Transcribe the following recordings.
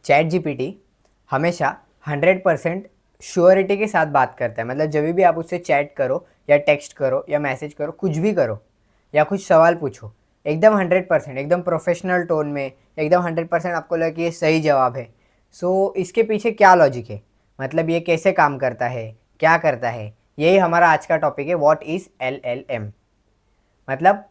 Chat GPT हमेशा 100% surety के साथ बात करता है। मतलब जब भी आप उससे चैट करो या टेक्स्ट करो या मैसेज करो, कुछ भी करो या कुछ सवाल पूछो, एकदम 100%, एकदम प्रोफेशनल टोन में, एकदम 100% आपको लगे कि ये सही जवाब है। सो इसके पीछे क्या लॉजिक है, मतलब ये कैसे काम करता है, क्या करता है, यही हमारा आज का टॉपिक है। What is LLM। मतलब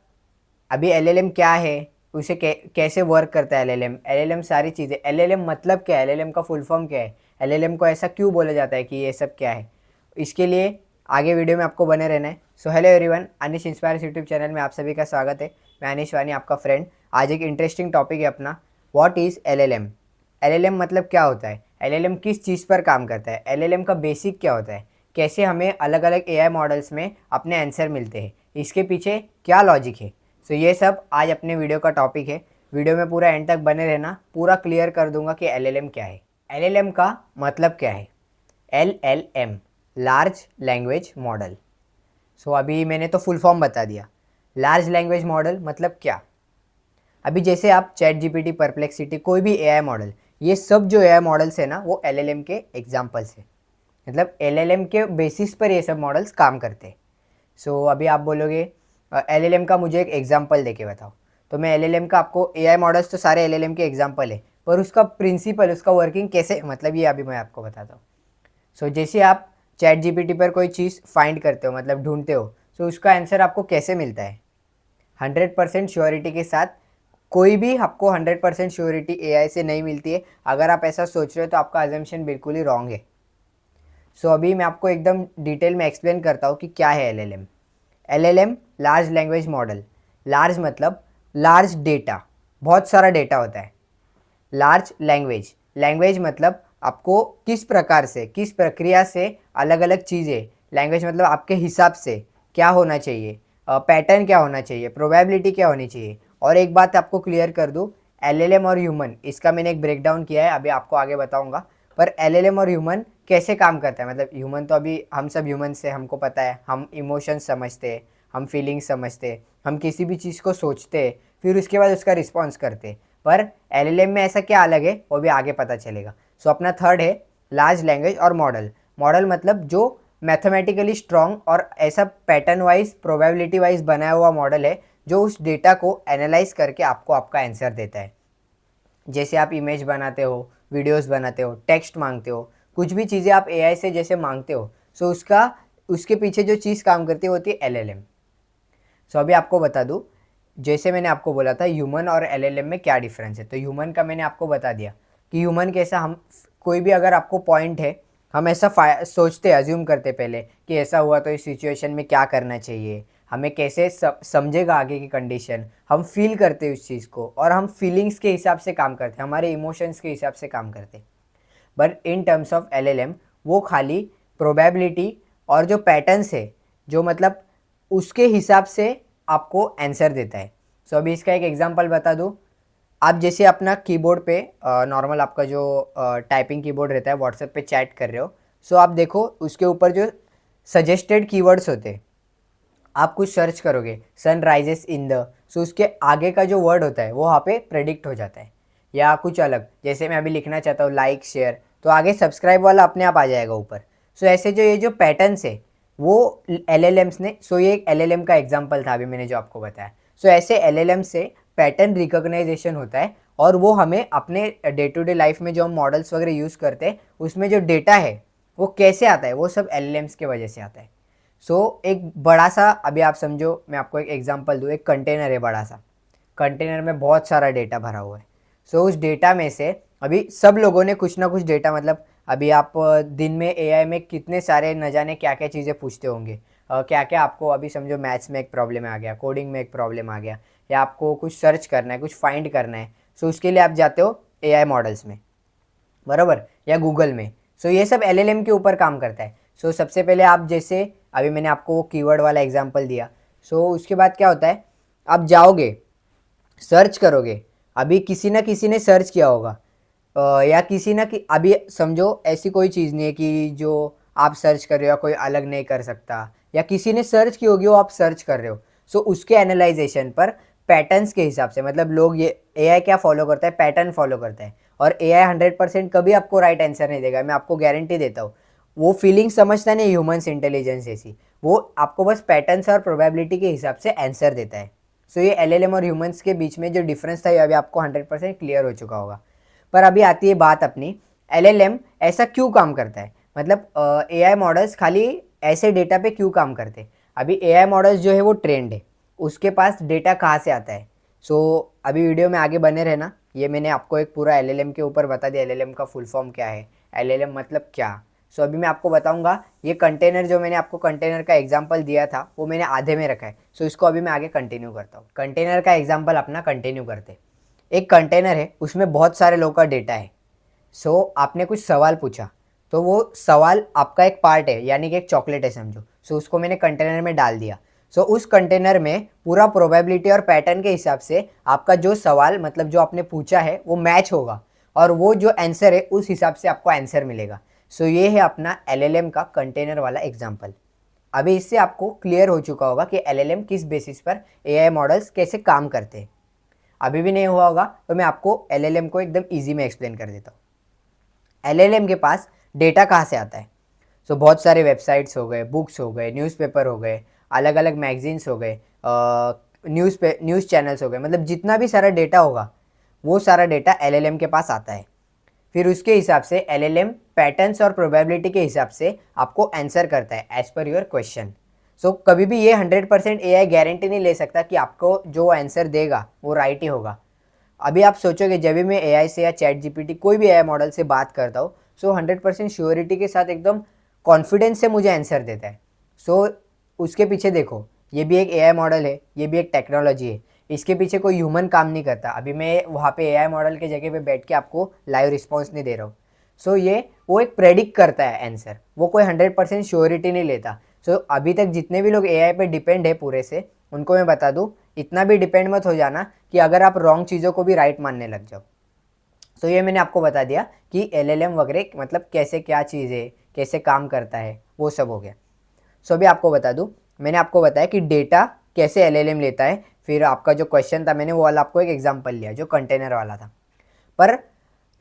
अभी LLM क्या है, उसे कैसे वर्क करता है LLM सारी चीज़ें। LLM मतलब क्या है, LLM का फुल फॉर्म क्या है, LLM को ऐसा क्यों बोला जाता है कि ये सब क्या है, इसके लिए आगे वीडियो में आपको बने रहना है। सो हेलो एवरीवन, अनिश इंस्पायर्स यूट्यूब चैनल में आप सभी का स्वागत है। मैं अनिश वानी, आपका फ्रेंड। आज एक इंटरेस्टिंग टॉपिक है अपना, व्हाट इज़ LLM। LLM मतलब क्या होता है, LLM किस चीज़ पर काम करता है, LLM का बेसिक क्या होता है, कैसे हमें अलग अलग AI मॉडल्स में अपने आंसर मिलते हैं, इसके पीछे क्या लॉजिक है। सो ये सब आज अपने वीडियो का टॉपिक है। वीडियो में पूरा एंड तक बने रहना, पूरा क्लियर कर दूंगा कि LLM क्या है। LLM का मतलब क्या है, LLM लार्ज लैंग्वेज मॉडल। सो अभी मैंने तो फुल फॉर्म बता दिया। लार्ज लैंग्वेज मॉडल मतलब क्या, अभी जैसे आप चैट जीपीटी, परप्लेक्सिटी, कोई भी AI मॉडल, ये सब जो AI मॉडल्स है ना, वो LLM के एग्जाम्पल्स है। मतलब LLM के बेसिस पर ये सब मॉडल्स काम करते हैं। सो अभी आप बोलोगे LLM का मुझे एक एग्जांपल देके बताओ, तो मैं LLM का आपको, AI मॉडल्स तो सारे LLM के एग्जांपल है, पर उसका प्रिंसिपल, उसका वर्किंग कैसे, मतलब ये अभी मैं आपको बताता हूँ। सो जैसे आप चैट जीपीटी पर कोई चीज़ फाइंड करते हो, मतलब ढूंढते हो, सो उसका आंसर आपको कैसे मिलता है, 100% श्योरिटी के साथ। कोई भी आपको 100% श्योरिटी AI से नहीं मिलती है। अगर आप ऐसा सोच रहे हो तो आपका अजम्पशन बिल्कुल ही रॉन्ग है। सो अभी मैं आपको एकदम डिटेल में एक्सप्लेन करता हूँ कि क्या है LLM। LLM large language model. Large मतलब लार्ज डेटा, बहुत सारा डेटा होता है। लार्ज लैंग्वेज, लैंग्वेज मतलब आपको किस प्रकार से, किस प्रक्रिया से अलग अलग चीज़ें, लैंग्वेज मतलब आपके हिसाब से क्या होना चाहिए, पैटर्न क्या होना चाहिए, प्रोबेबिलिटी क्या होनी चाहिए। और एक बात आपको क्लियर कर दूँ, LLM और ह्यूमन, इसका मैंने एक ब्रेक डाउन किया है, अभी आपको आगे बताऊंगा। पर LLM और ह्यूमन कैसे काम करता है, मतलब ह्यूमन तो अभी हम सब ह्यूमन से, हमको पता है, हम इमोशंस समझते हैं, हम फीलिंग्स समझते हैं, हम किसी भी चीज़ को सोचते हैं, फिर उसके बाद उसका रिस्पॉन्स करते हैं। पर LLM में ऐसा क्या अलग है, वो भी आगे पता चलेगा। सो अपना थर्ड है लार्ज लैंग्वेज और मॉडल। मॉडल मतलब जो मैथमेटिकली स्ट्रॉन्ग और ऐसा पैटर्न वाइज, प्रोबेबिलिटी वाइज बनाया हुआ मॉडल है, जो उस डेटा को एनालाइज करके आपको आपका आंसर देता है। जैसे आप इमेज बनाते हो, वीडियोस बनाते हो, टेक्स्ट मांगते हो, कुछ भी चीज़ें आप AI से जैसे मांगते हो, सो उसका, उसके पीछे जो चीज़ काम करती है वो होती है LLM। सो अभी आपको बता दूँ, जैसे मैंने आपको बोला था ह्यूमन और LLM में क्या डिफरेंस है, तो ह्यूमन का मैंने आपको बता दिया कि ह्यूमन कैसा, हम कोई भी अगर आपको पॉइंट है, हम ऐसा सोचते, अज्यूम करते पहले कि ऐसा हुआ तो इस सिचुएशन में क्या करना चाहिए, हमें कैसे समझेगा आगे की कंडीशन, हम फील करते उस चीज़ को, और हम फीलिंग्स के हिसाब से काम करते, हमारे इमोशंस के हिसाब से काम करते। But in terms of LLM, वो खाली प्रोबेबिलिटी और जो पैटर्न्स है, जो मतलब उसके हिसाब से आपको आंसर देता है। सो अभी इसका एक एग्जांपल बता दूँ। आप जैसे अपना कीबोर्ड पे, नॉर्मल आपका जो टाइपिंग कीबोर्ड रहता है, व्हाट्सएप पे चैट कर रहे हो, सो आप देखो उसके ऊपर जो सजेस्टेड कीवर्ड्स होते हैं, आप कुछ सर्च करोगे, सन राइजेस इन द, सो उसके आगे का जो वर्ड होता है वो वहाँ पे प्रेडिक्ट हो जाता है। या कुछ अलग, जैसे मैं अभी लिखना चाहता हूँ लाइक शेयर, तो आगे सब्सक्राइब वाला अपने आप आ जाएगा ऊपर। सो ऐसे जो ये जो पैटर्न्स है वो LLMs ने, सो ये एक LLM का एग्जाम्पल था अभी मैंने जो आपको बताया। सो ऐसे LLM से पैटर्न रिकॉग्नाइजेशन होता है, और वो हमें अपने डे टू डे लाइफ में जो हम मॉडल्स वगैरह यूज़ करते हैं, उसमें जो डेटा है वो कैसे आता है, वो सब LLMs के वजह से आता है। एक बड़ा सा, अभी आप समझो, मैं आपको एक एग्जांपल दूँ, एक कंटेनर है बड़ा सा, कंटेनर में बहुत सारा डेटा भरा हुआ है। उस डेटा में से अभी सब लोगों ने कुछ ना कुछ डेटा, मतलब अभी आप दिन में AI में कितने सारे न जाने क्या क्या चीज़ें पूछते होंगे, क्या क्या आपको, अभी समझो मैथ्स में एक प्रॉब्लम आ गया, कोडिंग में एक प्रॉब्लम आ गया, या आपको कुछ सर्च करना है, कुछ फाइंड करना है, सो उसके लिए आप जाते हो AI मॉडल्स में, बराबर, या गूगल में। ये सब LLM के ऊपर काम करता है। सबसे पहले आप जैसे, अभी मैंने आपको वो कीवर्ड वाला एग्जांपल दिया, उसके बाद क्या होता है, आप जाओगे, सर्च करोगे, अभी किसी ना किसी ने सर्च किया होगा, या किसी ना कि, अभी समझो ऐसी कोई चीज़ नहीं है कि जो आप सर्च कर रहे हो या कोई अलग नहीं कर सकता, या किसी ने सर्च की होगी वो आप सर्च कर रहे हो। उसके एनालाइजेशन पर पैटर्न्स के हिसाब से, मतलब लोग ये एआई क्या फॉलो करता है, पैटर्न फॉलो करता है। और एआई 100% कभी आपको राइट आंसर नहीं देगा, मैं आपको गारंटी देता हूँ। वो फीलिंग समझता नहीं ह्यूमंस इंटेलिजेंस जैसी, वो आपको बस पैटर्न्स और प्रोबेबिलिटी के हिसाब से आंसर देता है। सो ये एलएलएम और ह्यूमंस के बीच में जो डिफरेंस था ये अभी आपको 100% क्लियर हो चुका होगा। पर अभी आती है बात अपनी, एलएलएम ऐसा क्यों काम करता है, मतलब एआई मॉडल्स खाली ऐसे डेटा पे क्यों काम करते हैं। अभी एआई मॉडल्स जो है वो ट्रेंड है, उसके पास डेटा कहाँ से आता है। सो अभी वीडियो में आगे बने रहना। ये मैंने आपको एक पूरा एलएलएम के ऊपर बता दिया, एलएलएम का फुल फॉर्म क्या है, एलएलएम मतलब क्या। सो अभी मैं आपको बताऊंगा। ये कंटेनर जो मैंने आपको कंटेनर का एग्जांपल दिया था वो मैंने आधे में रखा है। सो इसको अभी मैं आगे कंटिन्यू करता हूँ। कंटेनर का एग्जांपल अपना कंटिन्यू करते। एक कंटेनर है, उसमें बहुत सारे लोगों का डेटा है। सो आपने कुछ सवाल पूछा, तो वो सवाल आपका एक पार्ट है, यानी कि एक चॉकलेट है समझो। सो उसको मैंने कंटेनर में डाल दिया। सो उस कंटेनर में पूरा प्रोबेबिलिटी और पैटर्न के हिसाब से आपका जो सवाल, मतलब जो आपने पूछा है वो मैच होगा, और वो जो आंसर है उस हिसाब से आपको आंसर मिलेगा। सो ये है अपना एलएलएम का कंटेनर वाला एग्जाम्पल। अभी इससे आपको क्लियर हो चुका होगा कि एलएलएम किस बेसिस पर एआई मॉडल्स कैसे काम करते हैं। अभी भी नहीं हुआ होगा तो मैं आपको एलएलएम को एकदम ईजी में एक्सप्लेन कर देता हूँ। एलएलएम के पास डेटा कहाँ से आता है। सो बहुत सारे वेबसाइट्स हो गए, बुक्स हो गए, न्यूज़पेपर हो गए, अलग अलग मैगजीन्स हो गए, न्यूज़ चैनल्स हो गए, मतलब जितना भी सारा डेटा होगा वो सारा डेटा एलएलएम के पास आता है। फिर उसके हिसाब से एलएलएम पैटर्न्स और प्रोबेबिलिटी के हिसाब से आपको आंसर करता है एज पर योर क्वेश्चन। सो कभी भी ये 100% एआई गारंटी नहीं ले सकता कि आपको जो आंसर देगा वो राइट ही होगा। अभी आप सोचोगे जब भी मैं एआई से या चैट जीपीटी कोई भी एआई मॉडल से बात करता हूँ, सो 100% श्योरिटी के साथ एकदम कॉन्फिडेंस से मुझे आंसर देता है। सो उसके पीछे देखो, ये भी एक एआई मॉडल है, ये भी एक टेक्नोलॉजी है, इसके पीछे कोई ह्यूमन काम नहीं करता। अभी मैं वहाँ पे एआई मॉडल के जगह पे बैठ के आपको लाइव रिस्पॉन्स नहीं दे रहा हूँ। सो ये वो एक प्रेडिक्ट करता है आंसर, वो कोई 100% श्योरिटी नहीं लेता। सो अभी तक जितने भी लोग एआई पे डिपेंड है पूरे से, उनको मैं बता दूँ, इतना भी डिपेंड मत हो जाना कि अगर आप रॉन्ग चीज़ों को भी राइट मानने लग जाओ। सो ये मैंने आपको बता दिया कि एलएलएम वगैरह मतलब कैसे क्या चीज़ है, कैसे काम करता है, वो सब हो गया। सो अभी आपको बता दूँ, मैंने आपको बताया कि डेटा कैसे एलएलएम लेता है। फिर आपका जो क्वेश्चन था मैंने वो वाला आपको एक एग्जांपल लिया जो कंटेनर वाला था। पर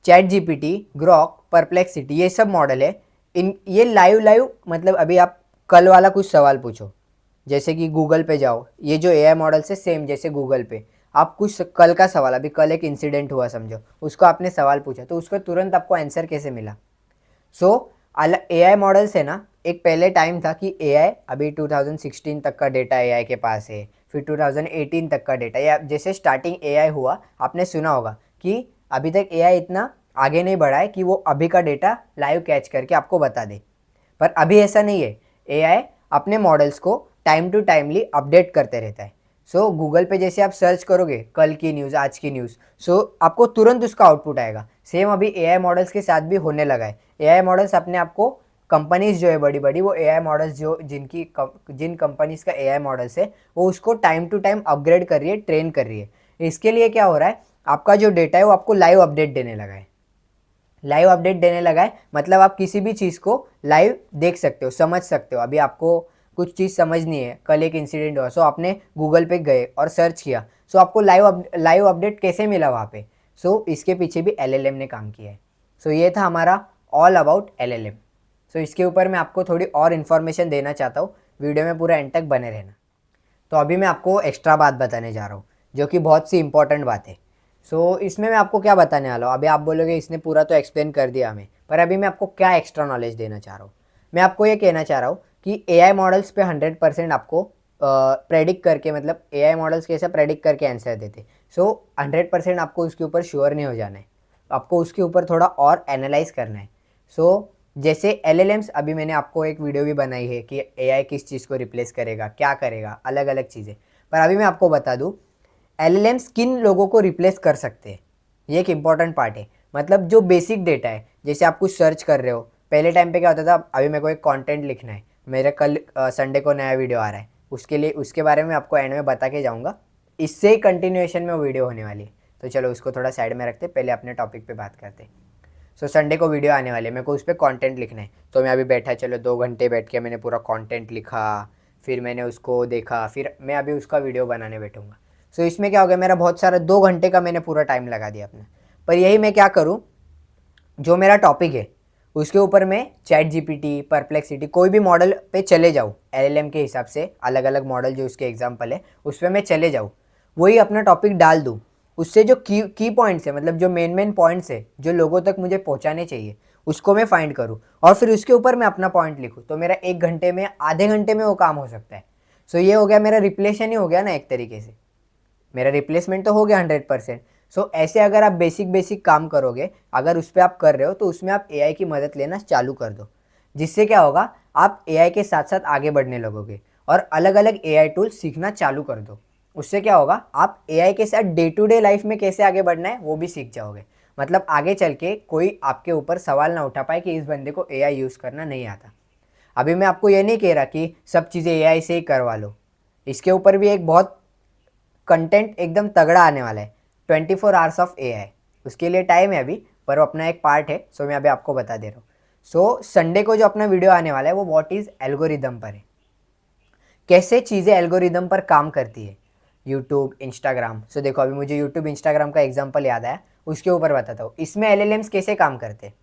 चैट जीपीटी, ग्रॉक, परप्लेक्सिटी ये सब मॉडल है, इन ये लाइव मतलब अभी आप कल वाला कुछ सवाल पूछो, जैसे कि गूगल पे जाओ, ये जो एआई मॉडल से सेम जैसे गूगल पे आप कुछ कल का सवाल, अभी कल एक इंसिडेंट हुआ समझो, उसको आपने सवाल पूछा तो उसको तुरंत आपको आंसर कैसे मिला। सो एआई मॉडल्स है ना, एक पहले टाइम था कि एआई अभी 2016 तक का डेटा एआई के पास है, फिर 2018 तक का डेटा, या जैसे स्टार्टिंग एआई हुआ आपने सुना होगा कि अभी तक एआई इतना आगे नहीं बढ़ा है कि वो अभी का डेटा लाइव कैच करके आपको बता दे। पर अभी ऐसा नहीं है, एआई अपने मॉडल्स को टाइम टू टाइमली अपडेट करते रहता है। सो गूगल पे जैसे आप सर्च करोगे कल की न्यूज़, आज की न्यूज़, सो आपको तुरंत उसका आउटपुट आएगा। सेम अभी एआई मॉडल्स के साथ भी होने लगा है। एआई मॉडल्स अपने आप को, कंपनीज जो है बड़ी बड़ी, वो एआई मॉडल्स जो जिन कंपनीज का एआई मॉडल्स है वो उसको टाइम टू टाइम अपग्रेड कर रही है, ट्रेन कर रही है। इसके लिए क्या हो रहा है, आपका जो डेटा है वो आपको लाइव अपडेट देने लगा है। लाइव अपडेट देने लगा है मतलब आप किसी भी चीज़ को लाइव देख सकते हो, समझ सकते हो। अभी आपको कुछ चीज़ समझनी है, कल एक इंसिडेंट हुआ, सो आपने गूगल पे गए और सर्च किया, सो आपको लाइव अपडेट कैसे मिला वहाँ पे। सो इसके पीछे भी एलएलएम ने काम किया है। सो ये था हमारा ऑल अबाउट एलएलएम। सो इसके ऊपर मैं आपको थोड़ी और इन्फॉर्मेशन देना चाहता हूँ, वीडियो में पूरा एंड तक बने रहना। तो अभी मैं आपको एक्स्ट्रा बात बताने जा रहा हूँ जो कि बहुत सी इंपॉर्टेंट बात है। सो इसमें मैं आपको क्या बताने वाला हूँ, अभी आप बोलोगे इसने पूरा तो एक्सप्लेन कर दिया हमें, पर अभी मैं आपको क्या एक्स्ट्रा नॉलेज देना चाह रहा हूँ। मैं आपको ये कहना चाह रहा हूँ कि एआई मॉडल्स पे 100% आपको प्रेडिक्ट करके, मतलब एआई मॉडल्स कैसे प्रेडिक्ट करके आंसर देते। सो 100% आपको उसके ऊपर श्योर नहीं हो जाना है, आपको उसके ऊपर थोड़ा और एनालाइज करना है। सो जैसे एलएलएम्स, अभी मैंने आपको एक वीडियो भी बनाई है कि एआई किस चीज़ को रिप्लेस करेगा, क्या करेगा, अलग अलग चीज़ें। पर अभी मैं आपको बता दूँ एलएलएम्स किन लोगों को रिप्लेस कर सकते हैं, ये एक इंपॉर्टेंट पार्ट है। मतलब जो बेसिक डेटा है, जैसे आप कुछ सर्च कर रहे हो, पहले टाइम पे क्या होता था, अभी मेरे को एक कंटेंट लिखना है, मेरा कल संडे को नया वीडियो आ रहा है, उसके लिए उसके बारे में आपको एंड में बता के जाऊँगा। इससे ही कंटिन्यूएशन में वीडियो होने वाली है, तो चलो उसको थोड़ा साइड में रखते, पहले अपने टॉपिक पे बात करते। सो संडे को वीडियो आने वाली है, मेरे को उस पर कॉन्टेंट लिखना है, तो मैं अभी बैठा, चलो 2 घंटे बैठ के मैंने पूरा कॉन्टेंट लिखा, फिर मैंने उसको देखा, फिर मैं अभी उसका वीडियो बनाने बैठूँगा। सो इसमें क्या हो गया, मेरा बहुत सारा 2 घंटे का मैंने पूरा टाइम लगा दिया अपना। पर यही मैं क्या करूँ, जो मेरा टॉपिक है उसके ऊपर मैं चैट जीपीटी, परप्लेक्सिटी, कोई भी मॉडल पे चले जाऊँ, एलएलएम के हिसाब से अलग अलग मॉडल जो उसके एग्जाम्पल है उस पर मैं चले जाऊँ, वही अपना टॉपिक डाल दूँ। उससे जो की पॉइंट्स है, मतलब जो मेन पॉइंट्स है जो लोगों तक मुझे पहुँचाने चाहिए, उसको मैं फाइंड करूँ और फिर उसके ऊपर मैं अपना पॉइंट लिखूँ, तो मेरा 1 घंटे में, आधे घंटे में वो काम हो सकता है। सो ये हो गया मेरा रिप्लेशन ही हो गया ना एक तरीके से, मेरा रिप्लेसमेंट तो हो गया 100%। सो ऐसे अगर आप बेसिक काम करोगे, अगर उस पर आप कर रहे हो, तो उसमें आप एआई की मदद लेना चालू कर दो, जिससे क्या होगा, आप एआई के साथ साथ आगे बढ़ने लगोगे और अलग अलग एआई टूल सीखना चालू कर दो। उससे क्या होगा, आप एआई के साथ डे टू डे लाइफ में कैसे आगे बढ़ना है वो भी सीख जाओगे। मतलब आगे चल के कोई आपके ऊपर सवाल ना उठा पाए कि इस बंदे को एआई यूज़ करना नहीं आता। अभी मैं आपको ये नहीं कह रहा कि सब चीज़ें एआई से ही करवा लो, इसके ऊपर भी एक बहुत कंटेंट एकदम तगड़ा आने वाला है, 24 आवर्स ऑफ एआई। उसके लिए टाइम है अभी, पर वो अपना एक पार्ट है। सो मैं अभी आपको बता दे रहा हूँ। सो संडे को जो अपना वीडियो आने वाला है वो व्हाट इज़ एल्गोरिदम पर है, कैसे चीज़ें एल्गोरिदम पर काम करती है, यूट्यूब, इंस्टाग्राम। सो देखो अभी मुझे यूट्यूब, इंस्टाग्राम का एग्जाम्पल याद आया, उसके ऊपर बताता हूँ इसमें एलएलएम्स कैसे काम करते हैं।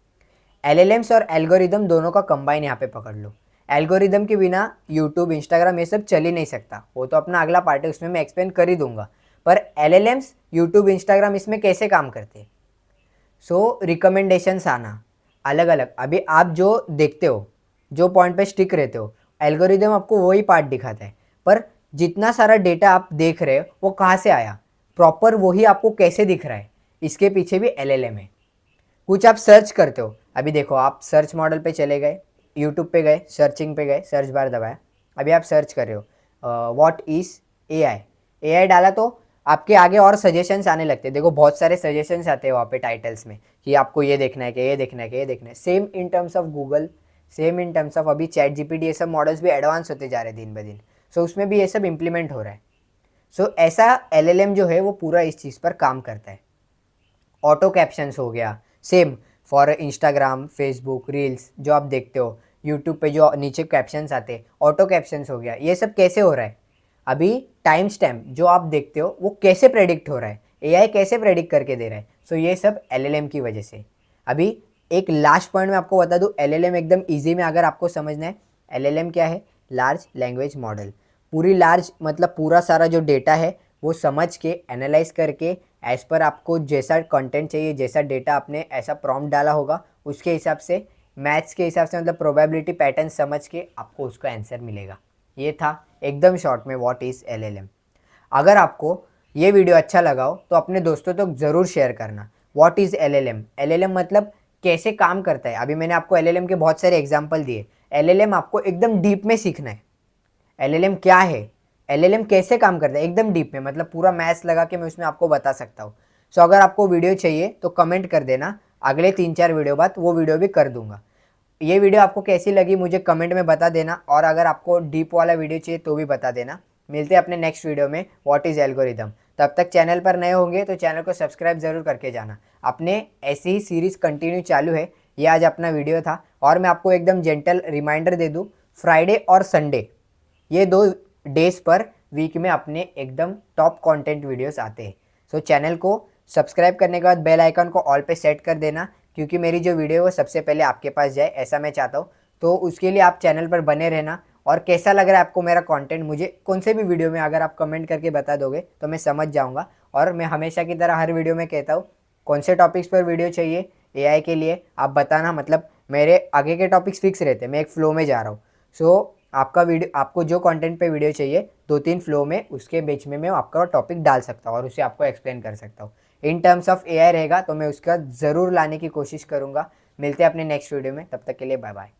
एलएलएम्स और एल्गोरिदम दोनों का कंबाइन यहाँ पे पकड़ लो। एल्गोरिदम के बिना यूट्यूब, इंस्टाग्राम ये सब चल ही नहीं सकता, वो तो अपना अगला पार्ट है, उसमें मैं एक्सप्लेन कर ही दूंगा। पर एलएलएम्स, यूट्यूब, इंस्टाग्राम इसमें कैसे काम करते हैं। सो रिकमेंडेशंस आना अलग अलग, अभी आप जो देखते हो, जो पॉइंट पे स्टिक रहते हो, एल्गोरिदम आपको वही पार्ट दिखाता है। पर जितना सारा डेटा आप देख रहे हो वो कहाँ से आया, प्रॉपर वही आपको कैसे दिख रहा है, इसके पीछे भी एलएलएम है। कुछ आप सर्च करते हो, अभी देखो आप सर्च मॉडल पे चले गए, यूट्यूब पे गए, सर्चिंग पे गए, सर्च बार दबाया, अभी आप सर्च कर रहे हो व्हाट इज़ एआई, एआई डाला तो आपके आगे और सजेशंस आने लगते हैं। देखो बहुत सारे सजेशंस आते हैं वहाँ पे टाइटल्स में कि आपको ये देखना है कि ये देखना है कि ये देखना है। Same in terms of Google, same in terms of अभी चैट जीपीटी, ये सब मॉडल्स भी एडवांस होते जा रहे हैं दिन ब दिन। सो उसमें भी ये सब इम्प्लीमेंट हो रहा है। सो ऐसा एलएलएम जो है वो पूरा इस चीज़ पर काम करता है। ऑटो कैप्शंस हो गया, same for Instagram, Facebook, reels जो आप देखते हो, यूट्यूब पे जो नीचे कैप्शंस आते हैं, ऑटो कैप्शंस हो गया। ये सब कैसे हो रहा है, अभी टाइम स्टैम्प जो आप देखते हो वो कैसे प्रेडिक्ट हो रहा है, एआई कैसे प्रेडिक्ट करके दे रहा है। सो ये सब एलएलएम की वजह से। अभी एक लास्ट पॉइंट मैं आपको बता दूं, एलएलएम एकदम ईजी में अगर आपको समझना है, एलएलएम क्या है, लार्ज लैंग्वेज मॉडल। पूरी लार्ज मतलब पूरा सारा जो डेटा है वो समझ के, एनालाइज करके, एज़ पर आपको जैसा कंटेंट चाहिए, जैसा डेटा आपने ऐसा प्रॉम्प्ट डाला होगा, उसके हिसाब से, मैथ्स के हिसाब से, मतलब प्रोबेबिलिटी पैटर्न समझ के आपको उसका आंसर मिलेगा। ये था एकदम शॉर्ट में व्हाट इज़ एलएलएम। अगर आपको ये वीडियो अच्छा लगा हो तो अपने दोस्तों तक ज़रूर शेयर करना। व्हाट इज़ एलएलएम, एलएलएम मतलब कैसे काम करता है। अभी मैंने आपको एलएलएम के बहुत सारे एग्जाम्पल दिए। एलएलएम आपको एकदम डीप में सीखना है, एलएलएम क्या है, एलएलएम कैसे काम करता है, एकदम डीप में, मतलब पूरा मैथ्स लगा के मैं उसमें आपको बता सकता हूँ। सो अगर आपको वीडियो चाहिए तो कमेंट कर देना, अगले 3-4 वीडियो बाद वो वीडियो भी कर दूंगा। ये वीडियो आपको कैसी लगी मुझे कमेंट में बता देना, और अगर आपको डीप वाला वीडियो चाहिए तो भी बता देना। मिलते हैं अपने नेक्स्ट वीडियो में व्हाट इज़ एल्गोरिदम। तब तक चैनल पर नए होंगे तो चैनल को सब्सक्राइब ज़रूर करके जाना। अपने ऐसी ही सीरीज़ कंटिन्यू चालू है। ये आज अपना वीडियो था, और मैं आपको एकदम जेंटल रिमाइंडर दे दूँ, फ्राइडे और संडे ये 2 डेज पर वीक में अपने एकदम टॉप कंटेंट वीडियोस आते हैं। सो चैनल को सब्सक्राइब करने के बाद बेल आइकन को ऑल पे सेट कर देना, क्योंकि मेरी जो वीडियो है वो सबसे पहले आपके पास जाए, ऐसा मैं चाहता हूँ। तो उसके लिए आप चैनल पर बने रहना। और कैसा लग रहा है आपको मेरा कंटेंट, मुझे कौन से भी वीडियो में अगर आप कमेंट करके बता दोगे तो मैं समझ जाऊँगा। और मैं हमेशा की तरह हर वीडियो में कहता हूँ, कौन से टॉपिक्स पर वीडियो चाहिए एआई के लिए आप बताना। मतलब मेरे आगे के टॉपिक्स फिक्स रहते हैं, मैं एक फ्लो में जा रहा हूँ। सो आपका वीडियो, आपको जो कंटेंट पे वीडियो चाहिए 2-3 फ्लो में, उसके बीच में मैं आपका टॉपिक डाल सकता हूँ और उसे आपको एक्सप्लेन कर सकता हूँ। इन टर्म्स ऑफ एआई रहेगा तो मैं उसका ज़रूर लाने की कोशिश करूँगा। मिलते हैं अपने नेक्स्ट वीडियो में, तब तक के लिए बाय बाय।